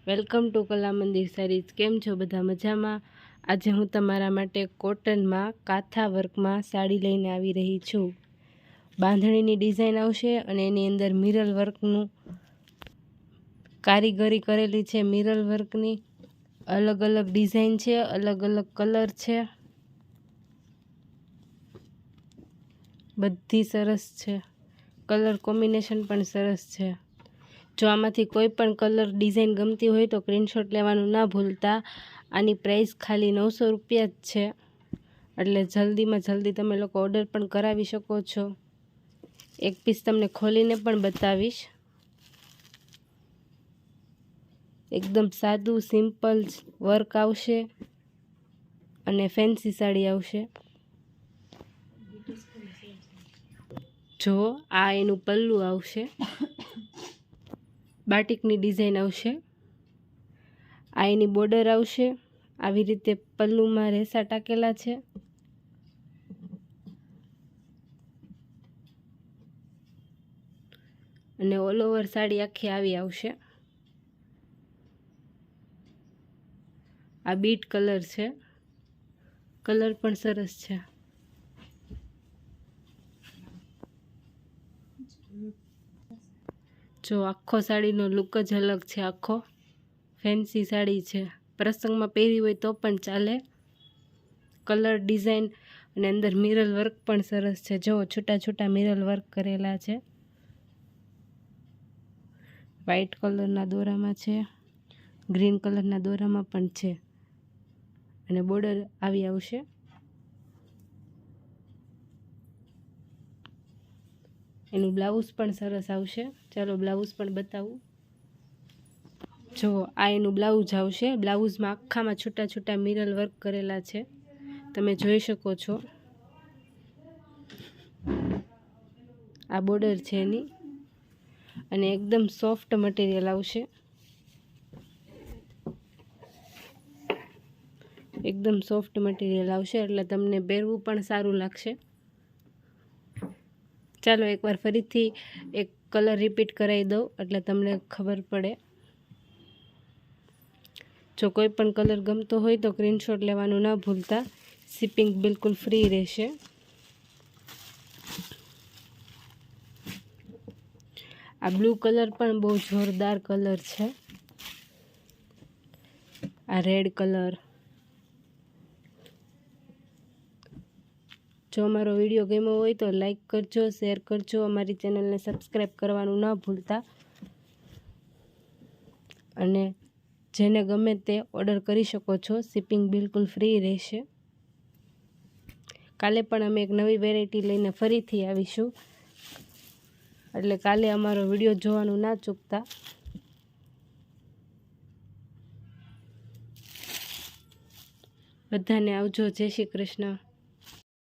Welcome to કલા મંદિર saris. કેમ છો બધા મજામાં? આજે હું તમારા માટે કોટનમાં કાથા વર્કમાં સાડી લઈને આવી રહી છું। બાંધણીની ડિઝાઇન આવશે અને એની અંદર મિરર વર્કનું કારીગરી કરેલી છે। મિરર વર્કની અલગ અલગ ડિઝાઇન છે, અલગ અલગ કલર છે, બધી સરસ છે। કલર કોમ્બિનેશન પણ સરસ છે। જો આમાંથી કોઈ પણ કલર ડિઝાઇન ગમતી હોય તો સ્ક્રીનશોટ લેવાનું ના ભૂલતા। આની પ્રાઇસ ખાલી 900 રૂપિયા જ છે, એટલે જલ્દીમાં જલ્દી તમે લોકો ઓર્ડર પણ કરાવી શકો છો। એક પીસ તમને ખોલીને પણ બતાવીશ। એકદમ સાદું સિમ્પલ વર્ક આવશે અને ફેન્સી સાડી આવશે। જો આ એનું પલ્લું આવશે, બાટિકની ડિઝાઇન આવશે। આ એની બોર્ડર આવશે, આવી રીતે પલ્લુમાં રેસા ટાકેલા છે। અને ઓલ ઓવર સાડી આખી આવી આવશે। આ બીટ કલર છે, કલર પણ સરસ છે। જો આખો સાડીનો લુક જ અલગ છે, આખો ફેન્સી સાડી છે। પ્રસંગમાં પહેરી હોય તો પણ ચાલે। કલર ડિઝાઇન અને અંદર મિરર વર્ક પણ સરસ છે। જો છૂટા છૂટા મિરર વર્ક કરેલા છે। વ્હાઈટ કલરના દોરામાં છે, ગ્રીન કલરના દોરામાં પણ છે અને બોર્ડર આવી આવશે। એનું બ્લાઉઝ પણ સરસ આવશે। ચાલો બ્લાઉઝ પણ બતાવું। જો આ એનું બ્લાઉઝ આવશે। બ્લાઉઝમાં આખામાં છૂટા છૂટા મિરર વર્ક કરેલા છે, તમે જોઈ શકો છો। આ બોર્ડર છે એની, અને એકદમ સોફ્ટ મટીરિયલ આવશે। એકદમ સોફ્ટ મટીરિયલ આવશે એટલે તમને પહેરવું પણ સારું લાગશે। ચાલો એકવાર ફરીથી એક કલર રિપીટ કરાવી દઉં એટલે તમને ખબર પડે। જો કોઈ પણ કલર ગમતો હોય તો સ્ક્રીનશોટ લેવાનું ના ભૂલતા। શિપિંગ બિલકુલ ફ્રી રહેશે। આ બ્લુ કલર પણ બહુ જોરદાર કલર છે। આ રેડ કલર। જો અમારો વિડીયો ગમ્યો હોય તો લાઈક કરજો, શેર કરજો, અમારી ચેનલને સબસ્ક્રાઈબ કરવાનું ના ભૂલતા। અને જેને ગમે તે ઓર્ડર કરી શકો છો। શિપિંગ બિલકુલ ફ્રી રહેશે। કાલે પણ અમે એક નવી વેરાયટી લઈને ફરીથી આવીશું, એટલે કાલે અમારો વિડીયો જોવાનું ના ચૂકતા। બધાને આવજો। જય શ્રી કૃષ્ણ।